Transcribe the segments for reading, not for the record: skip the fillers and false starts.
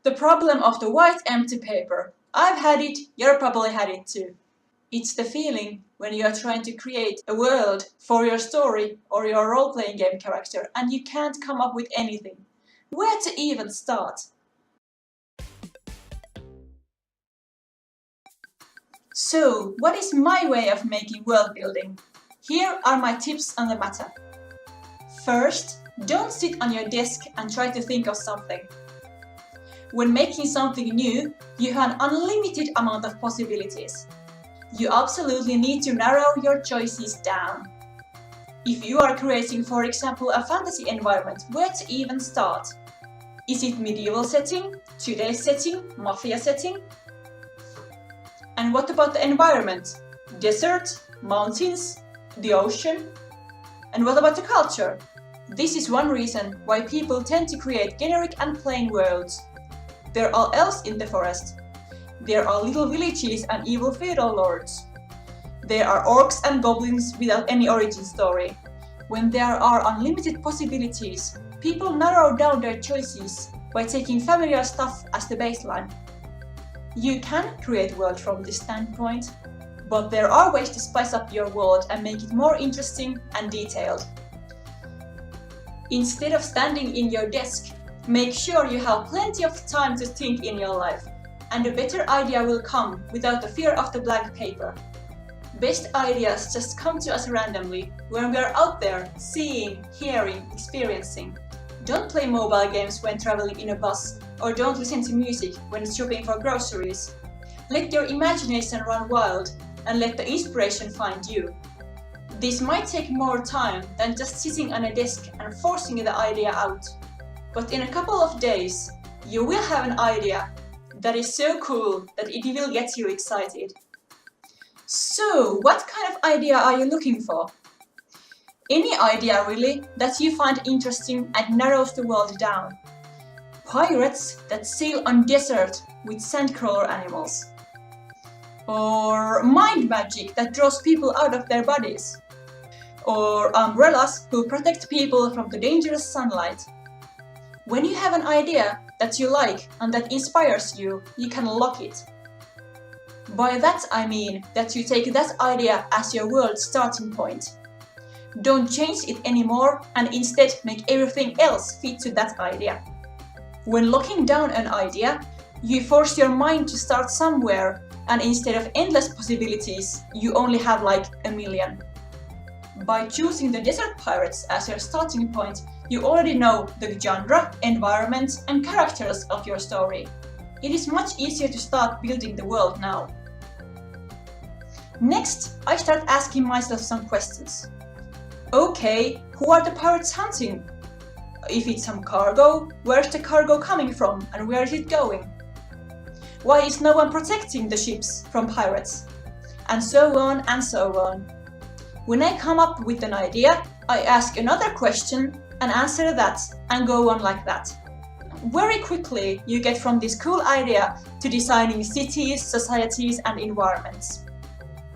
The problem of the white empty paper. I've had it, you've probably had it too. It's the feeling when you are trying to create a world for your story or your role-playing game character and you can't come up with anything. Where to even start? So, what is my way of making world building? Here are my tips on the matter. First, don't sit on your desk and try to think of something. When making something new, you have an unlimited amount of possibilities. You absolutely need to narrow your choices down. If you are creating, for example, a fantasy environment, where to even start? Is it medieval setting, today's setting, mafia setting? And what about the environment? Desert, mountains, the ocean? And what about the culture? This is one reason why people tend to create generic and plain worlds. There are elves in the forest. There are little villages and evil feudal lords. There are orcs and goblins without any origin story. When there are unlimited possibilities, people narrow down their choices by taking familiar stuff as the baseline. You can create world from this standpoint, but there are ways to spice up your world and make it more interesting and detailed. Instead of standing in your desk, make sure you have plenty of time to think in your life, and a better idea will come without the fear of the blank paper. Best ideas just come to us randomly when we are out there, seeing, hearing, experiencing. Don't play mobile games when traveling in a bus, or don't listen to music when shopping for groceries. Let your imagination run wild, and let the inspiration find you. This might take more time than just sitting on a desk and forcing the idea out. But in a couple of days, you will have an idea that is so cool that it will get you excited. So, what kind of idea are you looking for? Any idea really that you find interesting and narrows the world down. Pirates that sail on desert with sandcrawler animals. Or mind magic that draws people out of their bodies. Or umbrellas who protect people from the dangerous sunlight. When you have an idea that you like and that inspires you, you can lock it. By that I mean that you take that idea as your world starting point. Don't change it anymore and instead make everything else fit to that idea. When locking down an idea, you force your mind to start somewhere, and instead of endless possibilities, you only have like a million. By choosing the Desert Pirates as your starting point, you already know the genre, environment, and characters of your story. It is much easier to start building the world now. Next, I start asking myself some questions. Okay, who are the pirates hunting? If it's some cargo, where's the cargo coming from and where is it going? Why is no one protecting the ships from pirates? And so on and so on. When I come up with an idea, I ask another question and answer that and go on like that. Very quickly you get from this cool idea to designing cities, societies and environments.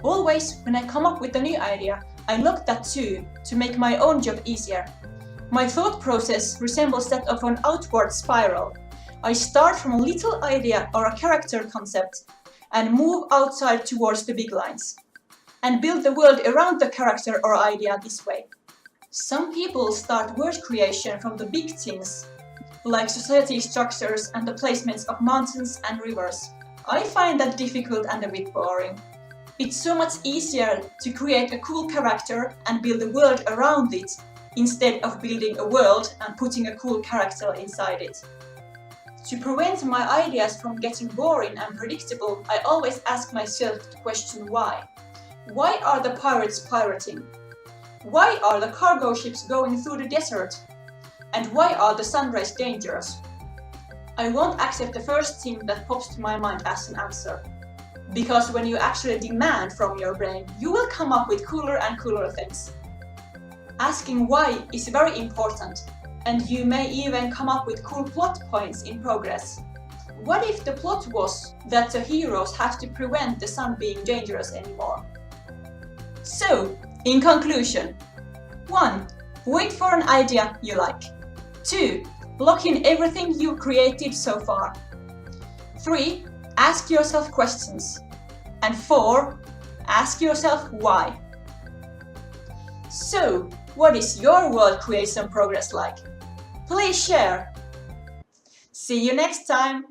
Always when I come up with a new idea, I look that too to make my own job easier. My thought process resembles that of an outward spiral. I start from a little idea or a character concept and move outside towards the big lines. And build the world around the character or idea this way. Some people start word creation from the big things, like society structures and the placements of mountains and rivers. I find that difficult and a bit boring. It's so much easier to create a cool character and build a world around it, instead of building a world and putting a cool character inside it. To prevent my ideas from getting boring and predictable, I always ask myself the question why. Why are the pirates pirating? Why are the cargo ships going through the desert? And why are the sunrays dangerous? I won't accept the first thing that pops to my mind as an answer. Because when you actually demand from your brain, you will come up with cooler and cooler things. Asking why is very important, and you may even come up with cool plot points in progress. What if the plot was that the heroes have to prevent the sun being dangerous anymore? So, in conclusion, 1. Wait for an idea you like. 2. Lock in everything you created so far. 3. Ask yourself questions. And 4. Ask yourself why. So, what is your world creation progress like? Please share! See you next time!